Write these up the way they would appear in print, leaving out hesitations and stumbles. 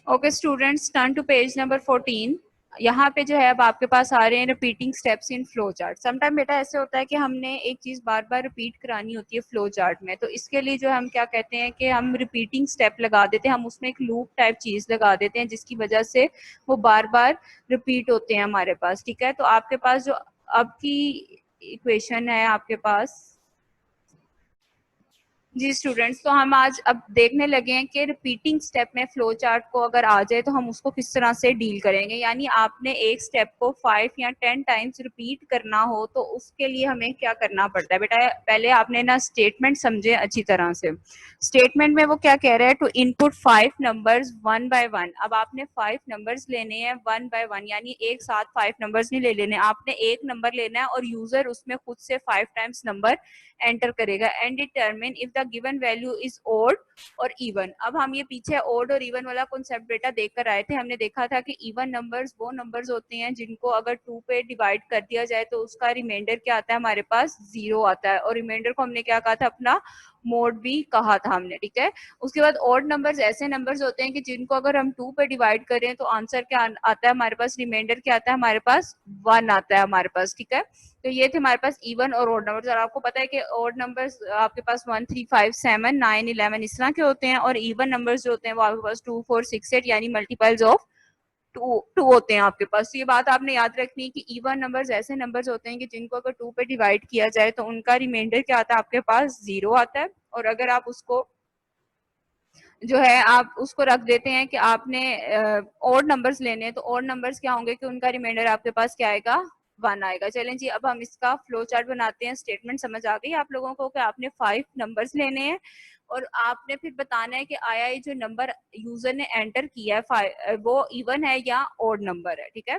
Okay students, turn to page number 14। यहाँ पे जो है अब आपके पास आ रहे हैं repeating steps in flow chart. Sometime बेटा ऐसे होता है कि हमने एक चीज बार बार रिपीट करानी होती है फ्लो चार्ट में, तो इसके लिए जो हम क्या कहते हैं कि हम रिपीटिंग स्टेप लगा देते हैं, हम उसमें एक लूप टाइप चीज लगा देते हैं जिसकी वजह से वो बार बार रिपीट होते हैं हमारे पास। ठीक है, तो आपके पास जो अब की इक्वेशन है आपके पास, जी स्टूडेंट्स, तो हम आज अब देखने लगे हैं कि रिपीटिंग स्टेप में फ्लो चार्ट को अगर आ जाए तो हम उसको किस तरह से डील करेंगे। यानी आपने एक स्टेप को 5 या 10 टाइम्स रिपीट करना हो तो उसके लिए हमें क्या करना पड़ता है बेटा। पहले आपने ना स्टेटमेंट समझे अच्छी तरह से। स्टेटमेंट में वो क्या कह रहा है, to input 5 numbers one by one. अब आपने 5 नंबर्स लेने हैं वन बाय वन, यानी एक साथ 5 नंबर्स नहीं ले लेने, आपने एक नंबर लेना है और यूजर उसमें खुद से 5 टाइम्स नंबर एंटर करेगा and determine if the given value is odd और इवन। अब हम ये पीछे ओड और इवन वाला कॉन्सेप्ट बेटा देख कर आए थे। हमने देखा था कि इवन नंबर्स वो नंबर्स होते हैं जिनको अगर 2 पे डिवाइड कर दिया जाए तो उसका रिमाइंडर क्या आता है, हमारे पास 0 आता है। और रिमाइंडर को हमने क्या कहा था, अपना मोड भी कहा था हमने। ठीक है, उसके बाद ऑड नंबर्स ऐसे नंबर्स होते हैं कि जिनको अगर हम 2 पे डिवाइड करें तो आंसर क्या आता है हमारे पास, रिमाइंडर क्या आता है हमारे पास, 1 आता है हमारे पास। ठीक है, तो ये थे हमारे पास इवन और ऑड नंबर्स। और आपको पता है कि ऑड नंबर्स आपके पास 1 3 5 7 9 11 इस तरह के होते हैं, और इवन नंबर्स जो होते हैं वो आपके पास 2 4 6 8 यानी मल्टीपल्स ऑफ टू होते हैं आपके पास। तो ये बात आपने याद रखनी है कि इवन नंबर्स ऐसे नंबर्स होते हैं कि जिनको अगर 2 पे डिवाइड किया जाए तो उनका रिमाइंडर क्या आता है, आपके पास 0 आता है। और अगर आप उसको जो है आप उसको रख देते हैं कि आपने ऑड नंबर्स लेने हैं, तो ऑड नंबर्स क्या होंगे कि उनका रिमाइंडर आपके पास क्या आएगा, 1 आएगा। चलें जी, अब हम इसका फ्लो चार्ट बनाते हैं। स्टेटमेंट समझ आ गई आप लोगों को कि आपने 5 नंबर्स लेने हैं और आपने फिर बताना है कि आया ये जो नंबर यूजर ने एंटर किया है वो इवन है या ऑड नंबर है। ठीक है,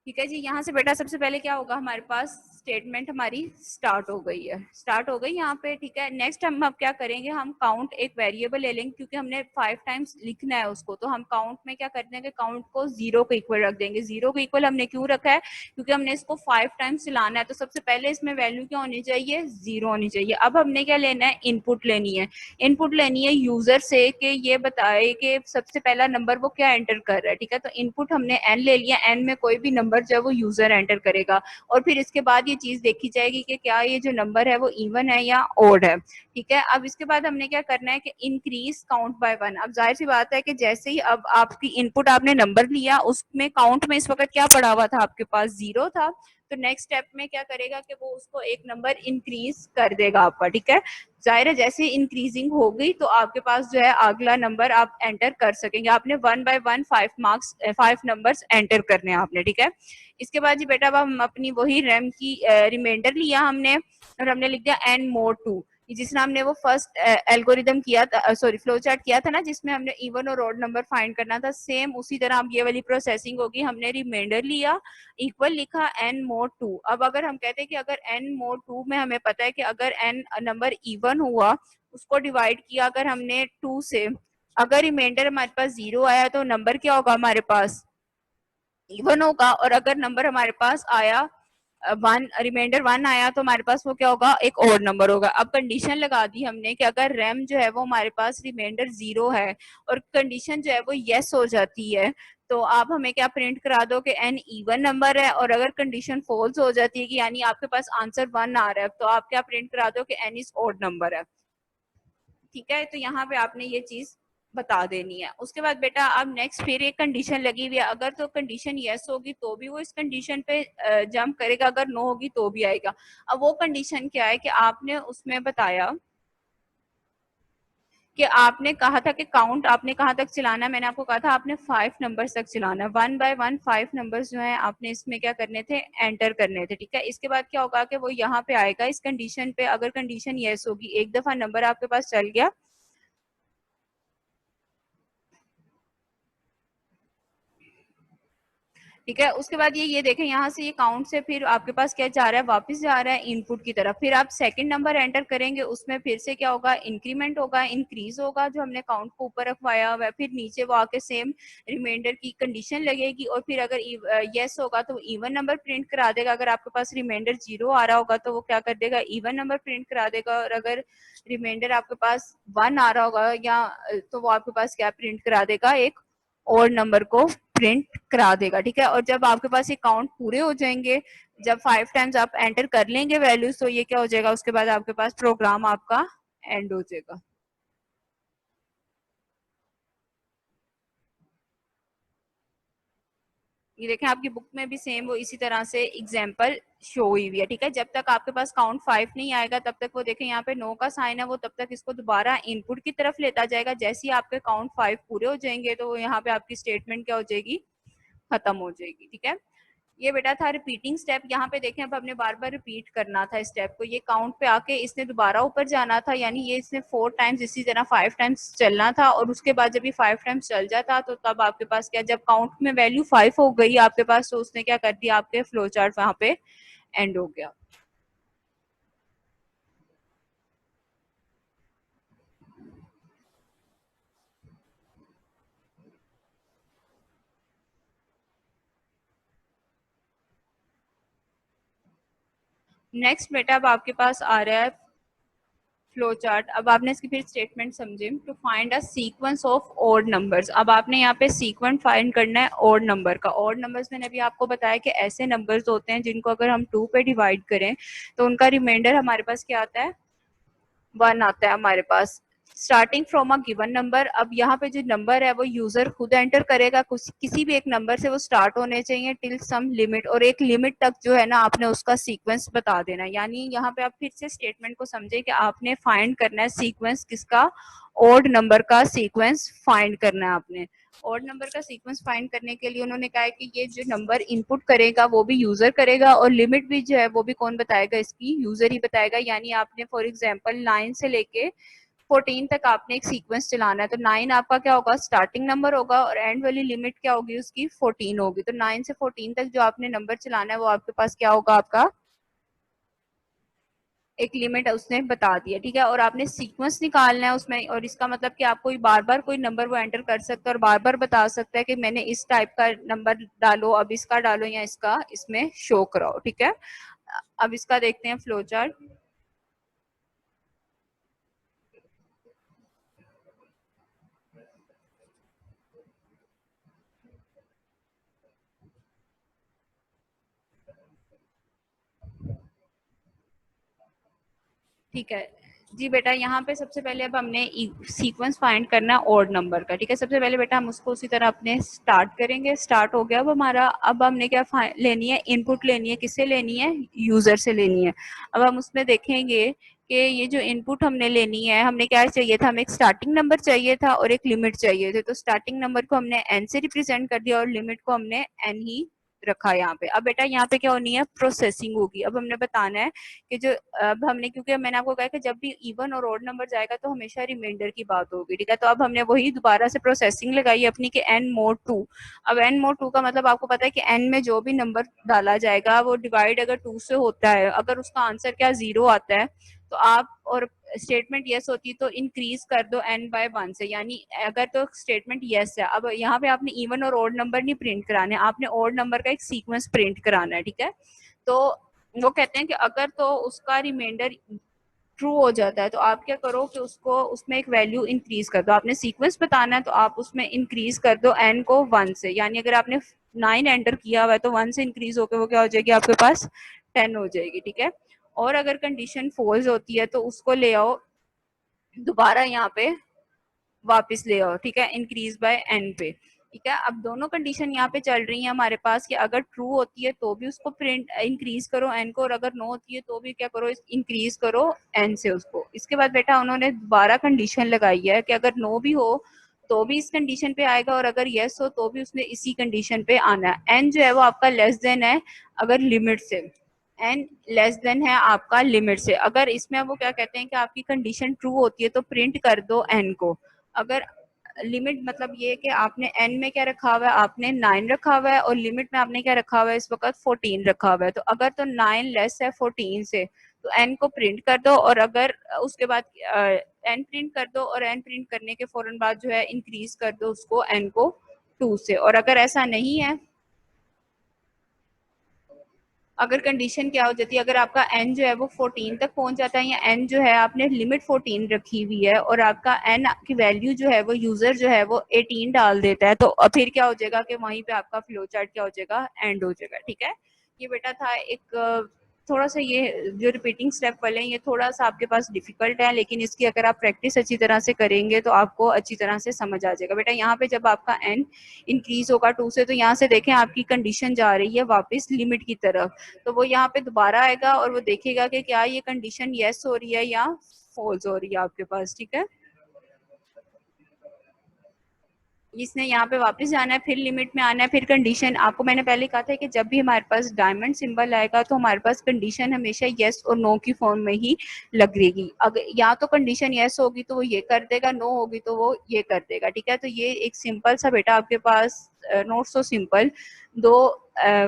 ठीक है जी। यहाँ से बेटा सबसे पहले क्या होगा, हमारे पास स्टेटमेंट हमारी स्टार्ट हो गई है, स्टार्ट हो गई यहाँ पे। ठीक है, नेक्स्ट हम अब क्या करेंगे, हम काउंट एक वेरिएबल ले लेंगे क्योंकि हमने 5 टाइम्स लिखना है उसको। तो हम काउंट में क्या कर देंगे, काउंट को 0 के इक्वल रख देंगे। 0 के इक्वल हमने क्यों रखा है, क्योंकि हमने इसको 5 टाइम्स चलाना है। तो सबसे पहले इसमें वैल्यू क्या होनी चाहिए, 0 होनी चाहिए। अब हमने क्या लेना है, इनपुट लेनी है। इनपुट लेनी है यूजर से कि ये बताए कि सबसे पहला नंबर वो क्या एंटर कर रहा है। ठीक है, तो इनपुट हमने एन ले लिया, एन में कोई भी नंबर जो है वो यूजर एंटर करेगा और फिर इसके बाद ये चीज देखी जाएगी कि क्या ये जो नंबर है वो इवन है या ओड है। ठीक है, अब इसके बाद हमने क्या करना है कि इंक्रीज काउंट बाय 1। अब जाहिर सी बात है कि जैसे ही अब आपकी इनपुट आपने नंबर लिया, उसमें काउंट में इस वक्त क्या पड़ा हुआ था, आपके पास 0 था। तो नेक्स्ट स्टेप में क्या करेगा कि वो उसको एक नंबर इंक्रीज कर देगा आपका। ठीक है, जाहिर है जैसे इंक्रीजिंग हो गई तो आपके पास जो है अगला नंबर आप एंटर कर सकेंगे। आपने 1 बाय 1 5 नंबर्स एंटर करने हैं आपने। ठीक है, इसके बाद जी बेटा अब हम अपनी वही रैम की रिमाइंडर लिया हमने और हमने लिख दिया एन मोड 2। जिसमें हमने वो फर्स्ट एल्गोरिदम किया था, सॉरी फ्लो चार्ट किया था ना, जिसमें हमने इवन और ऑड नंबर फाइंड करना था, सेम उसी तरह अब ये वाली प्रोसेसिंग होगी। हमने रिमाइंडर लिया, इक्वल लिखा एन मोड 2। अब अगर हम कहते हैं कि अगर एन मोड 2 में हमें पता है कि अगर एन नंबर इवन हुआ, उसको डिवाइड किया अगर हमने 2 से, अगर रिमाइंडर हमारे पास 0 आया तो नंबर क्या होगा हमारे पास, इवन होगा। और अगर नंबर हमारे पास आया 1, रिमाइंडर 1 आया तो हमारे पास वो क्या होगा, एक और नंबर होगा। अब कंडीशन लगा दी हमने कि अगर रैम जो है वो हमारे पास रिमाइंडर 0 है और कंडीशन जो है वो यस हो जाती है, तो आप हमें क्या प्रिंट करा दो कि एन इवन नंबर है। और अगर कंडीशन फॉल्स हो जाती है कि यानी आपके पास आंसर 1 आ रहा है, तो आप क्या प्रिंट करा दो कि एन इज ऑड नंबर है। ठीक है, तो यहाँ पे आपने ये चीज बता देनी है। उसके बाद बेटा अब नेक्स्ट फिर एक कंडीशन लगी हुई है, अगर तो कंडीशन यस होगी तो भी वो इस कंडीशन पे जंप करेगा, अगर नो होगी तो भी आएगा। अब वो कंडीशन क्या है कि आपने उसमें बताया कि आपने कहा था कि काउंट आपने कहाँ तक चलाना है। मैंने आपको कहा था आपने 5 नंबर्स तक चलाना है, 1 बाय 1 5 नंबर्स जो है आपने इसमें क्या करने थे, एंटर करने थे। ठीक है, इसके बाद क्या होगा कि वो यहाँ पे आएगा इस कंडीशन पे, अगर कंडीशन यस होगी, एक दफा नंबर आपके पास चल गया, ठीक है। उसके बाद ये देखें यहाँ से ये काउंट से फिर आपके पास क्या जा रहा है, वापस जा रहा है इनपुट की तरफ। फिर आप सेकंड नंबर एंटर करेंगे, उसमें फिर से क्या होगा, इंक्रीमेंट होगा, इंक्रीज होगा, जो हमने काउंट को ऊपर रखवाया हुआ है। फिर नीचे वो आके सेम रिमाइंडर की कंडीशन लगेगी, और फिर अगर यस होगा तो इवन नंबर प्रिंट करा देगा। अगर आपके पास रिमाइंडर 0 आ रहा होगा तो वो क्या कर देगा, इवन नंबर प्रिंट करा देगा। और अगर रिमाइंडर आपके पास 1 आ रहा होगा या तो वो आपके पास क्या प्रिंट करा देगा, एक और नंबर को प्रिंट करा देगा। ठीक है। और जब आपके पास ये काउंट पूरे हो जाएंगे, जब 5 टाइम्स आप एंटर कर लेंगे वैल्यूज, तो ये क्या हो जाएगा, उसके बाद आपके पास प्रोग्राम आपका एंड हो जाएगा। ये देखें आपकी बुक में भी सेम वो इसी तरह से एग्जाम्पल शो हुई हुई है। ठीक है। जब तक आपके पास काउंट 5 नहीं आएगा तब तक वो देखें यहाँ पे नो का साइन है, वो तब तक इसको दोबारा इनपुट की तरफ लेता जाएगा। जैसे ही आपके काउंट 5 पूरे हो जाएंगे तो यहाँ पे आपकी स्टेटमेंट क्या हो जाएगी, खत्म हो जाएगी। ठीक है। ये बेटा था रिपीटिंग स्टेप। यहाँ पे देखें अब हमने बार बार रिपीट करना था स्टेप को। ये काउंट पे आके इसने दोबारा ऊपर जाना था, यानी ये इसने 4 टाइम्स इसी तरह 5 टाइम्स चलना था। और उसके बाद जब ये 5 टाइम्स चल जाता तो तब आपके पास क्या, जब काउंट में वैल्यू 5 हो गई आपके पास, तो उसने क्या कर दिया, आपके फ्लो चार्ट वहां पे एंड हो गया। नेक्स्ट बेटा अब आपके पास आ रहा है फ्लो चार्ट। अब आपने इसकी फिर स्टेटमेंट समझे, to find a sequence of odd numbers. अब आपने यहाँ पे सीक्वेंस फाइंड करना है ऑड नंबर का। ऑड नंबर्स मैंने अभी आपको बताया कि ऐसे नंबर्स होते हैं जिनको अगर हम 2 पे डिवाइड करें तो उनका रिमाइंडर हमारे पास क्या आता है, 1 आता है हमारे पास, starting from a given number. अब यहाँ पे जो नंबर है वो यूजर खुद एंटर करेगा, किसी भी एक नंबर से वो स्टार्ट होने चाहिए टिल सम लिमिट, और एक लिमिट तक जो है ना आपने उसका सीक्वेंस बता देना। यानी यहाँ पे आप फिर से स्टेटमेंट को समझे कि आपने फाइंड करना है सीक्वेंस किसका, ओड नंबर का सीक्वेंस फाइंड करना है आपने। ओड नंबर का सीक्वेंस फाइंड करने के लिए उन्होंने कहा है कि ये जो नंबर इनपुट करेगा वो भी यूजर करेगा, और लिमिट भी जो है वो भी कौन बताएगा, इसकी यूजर ही बताएगा। यानी आपने फॉर एग्जांपल 9 से लेके 14 तक आपने एक सीक्वेंस चलाना है, तो 9 आपका क्या होगा, स्टार्टिंग नंबर होगा, और एंड वाली लिमिट क्या होगी उसकी, 14 होगी। तो 9 से 14 तक जो आपने नंबर चलाना है वो आपके पास क्या होगा, आपका एक लिमिट उसने बता दिया। ठीक है। और आपने सीक्वेंस निकालना है उसमें, और इसका मतलब कि आप कोई बार बार कोई नंबर वो एंटर कर सकता है और बार बार बता सकता है कि मैंने इस टाइप का नंबर डालो, अब इसका डालो या इसका इसमें शो कराओ। ठीक है। अब इसका देखते हैं फ्लो चार्ट। ठीक है जी बेटा, यहाँ पे सबसे पहले अब हमने सीक्वेंस फाइंड करना है ऑड नंबर का। ठीक है। सबसे पहले बेटा हम उसको उसी तरह अपने स्टार्ट करेंगे। स्टार्ट हो गया अब हमारा। अब हमने क्या लेनी है, इनपुट लेनी है। किससे लेनी है, यूजर से लेनी है। अब हम उसमें देखेंगे कि ये जो इनपुट हमने लेनी है, हमने क्या चाहिए था, हमें एक स्टार्टिंग नंबर चाहिए था और एक लिमिट चाहिए थे। तो स्टार्टिंग नंबर को हमने एन से रिप्रेजेंट कर दिया और लिमिट को हमने एन ही रखा यहाँ पे। अब बेटा यहाँ पे क्या होनी है, प्रोसेसिंग होगी। अब हमने बताना है कि जो, अब हमने, क्योंकि मैंने आपको कहा कि जब भी इवन और ऑड नंबर जाएगा तो हमेशा रिमाइंडर की बात होगी। ठीक है। तो अब हमने वही दोबारा से प्रोसेसिंग लगाई अपनी कि एन मोड 2। अब एन मोड 2 का मतलब आपको पता है कि एन में जो भी नंबर डाला जाएगा वो डिवाइड अगर 2 से होता है, अगर उसका आंसर क्या 0 आता है तो आप, और स्टेटमेंट यस होती है तो इंक्रीज कर दो एन बाय 1 से। यानी अगर तो स्टेटमेंट यस है, अब यहाँ पे आपने इवन और ऑड नंबर नहीं प्रिंट कराने, आपने ऑड नंबर का एक सीक्वेंस प्रिंट कराना है। ठीक है। तो वो कहते हैं कि अगर तो उसका रिमाइंडर ट्रू हो जाता है तो आप क्या करो कि उसको उसमें एक वैल्यू इंक्रीज कर दो। आपने सीक्वेंस बताना है तो आप उसमें इंक्रीज कर दो एन को 1 से। यानी अगर आपने 9 एंटर किया हुआ है तो 1 से इंक्रीज होकर वो क्या हो जाएगी, आपके पास 10 हो जाएगी। ठीक है। और अगर कंडीशन फॉल्स होती है तो उसको ले आओ दोबारा यहाँ पे वापस ले आओ। ठीक है। इंक्रीज बाय एन पे। ठीक है। अब दोनों कंडीशन यहाँ पे चल रही है हमारे पास कि अगर ट्रू होती है तो भी उसको प्रिंट इंक्रीज करो एन को, और अगर नो होती है तो भी क्या करो, इंक्रीज करो एन से उसको। इसके बाद बेटा उन्होंने दोबारा कंडीशन लगाई है कि अगर नो भी हो तो भी इस कंडीशन पे आएगा, और अगर यस हो तो भी उसने इसी कंडीशन पे आना है। एन जो है वो आपका लेस देन है अगर लिमिट से, एन लेस देन है आपका लिमिट से। अगर इसमें वो क्या कहते हैं कि आपकी कंडीशन ट्रू होती है तो प्रिंट कर दो एन को, अगर लिमिट मतलब ये कि आपने n में क्या रखा हुआ है, आपने 9 रखा हुआ है, और लिमिट में आपने क्या रखा हुआ है इस वक्त 14 रखा हुआ है। तो अगर तो 9 लेस है 14 से तो n को प्रिंट कर दो, और अगर उसके बाद n प्रिंट कर दो, और n प्रिंट करने के फौरन बाद जो है इंक्रीज कर दो उसको n को 2 से। और अगर ऐसा नहीं है, अगर कंडीशन क्या हो जाती है, अगर आपका n जो है वो 14 तक पहुंच जाता है, या n जो है आपने लिमिट 14 रखी हुई है और आपका n की वैल्यू जो है वो यूजर जो है वो 18 डाल देता है, तो फिर क्या हो जाएगा कि वहीं पे आपका फ्लो चार्ट क्या हो जाएगा, एंड हो जाएगा। ठीक है, ये बेटा था एक थोड़ा सा, ये जो रिपीटिंग स्टेप वाले हैं ये थोड़ा सा आपके पास डिफिकल्ट है, लेकिन इसकी अगर आप प्रैक्टिस अच्छी तरह से करेंगे तो आपको अच्छी तरह से समझ आ जाएगा। बेटा यहाँ पे जब आपका n इंक्रीज होगा 2 से, तो यहाँ से देखें आपकी कंडीशन जा रही है वापस लिमिट की तरफ, तो वो यहाँ पे दोबारा आएगा और वो देखेगा कि क्या ये कंडीशन यस हो रही है या फॉल्स हो रही है आपके पास। ठीक है, इसने यहाँ पे वापस जाना है, फिर लिमिट में आना है, फिर कंडीशन। आपको मैंने पहले कहा था कि जब भी हमारे पास डायमंड सिंबल आएगा तो हमारे पास कंडीशन हमेशा यस और नो की फॉर्म में ही लगेगी। अगर या तो कंडीशन यस होगी तो वो ये कर देगा, नो होगी तो वो ये कर देगा। ठीक है, तो ये एक सिंपल सा बेटा आपके पास नॉट सो सिंपल दो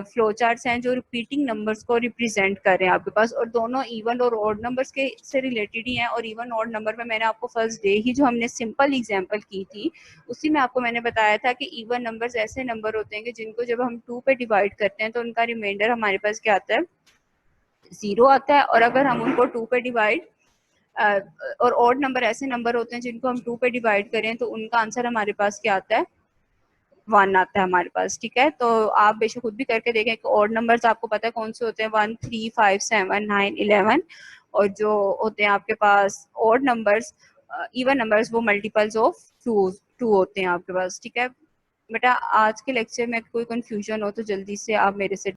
फ्लो चार्ट्स हैं जो रिपीटिंग नंबर्स को रिप्रेजेंट कर रहे हैं आपके पास, और दोनों इवन और ऑड नंबर्स के से रिलेटेड ही हैं। और इवन ऑड नंबर में मैंने आपको फर्स्ट डे ही जो हमने सिंपल एग्जांपल की थी उसी में आपको मैंने बताया था कि इवन नंबर्स ऐसे नंबर होते हैं कि जिनको जब हम 2 पे डिवाइड करते हैं तो उनका रिमाइंडर हमारे पास क्या आता है, 0 आता है। और अगर हम उनको 2 पे डिवाइड और ऑड नंबर ऐसे नंबर होते हैं जिनको हम 2 पे डिवाइड करें तो उनका आंसर हमारे पास क्या आता है, 1 आता है हमारे पास। ठीक है, तो आप बेशक खुद भी करके देखें कि ऑड नंबर्स आपको पता है कौन से होते हैं, 1 3 5 7 9 11, और जो होते हैं आपके पास ऑड नंबर्स, इवन नंबर्स, वो मल्टीपल्स ऑफ 2 होते हैं आपके पास। ठीक है बेटा, आज के लेक्चर में कोई कंफ्यूजन हो तो जल्दी से आप मेरे से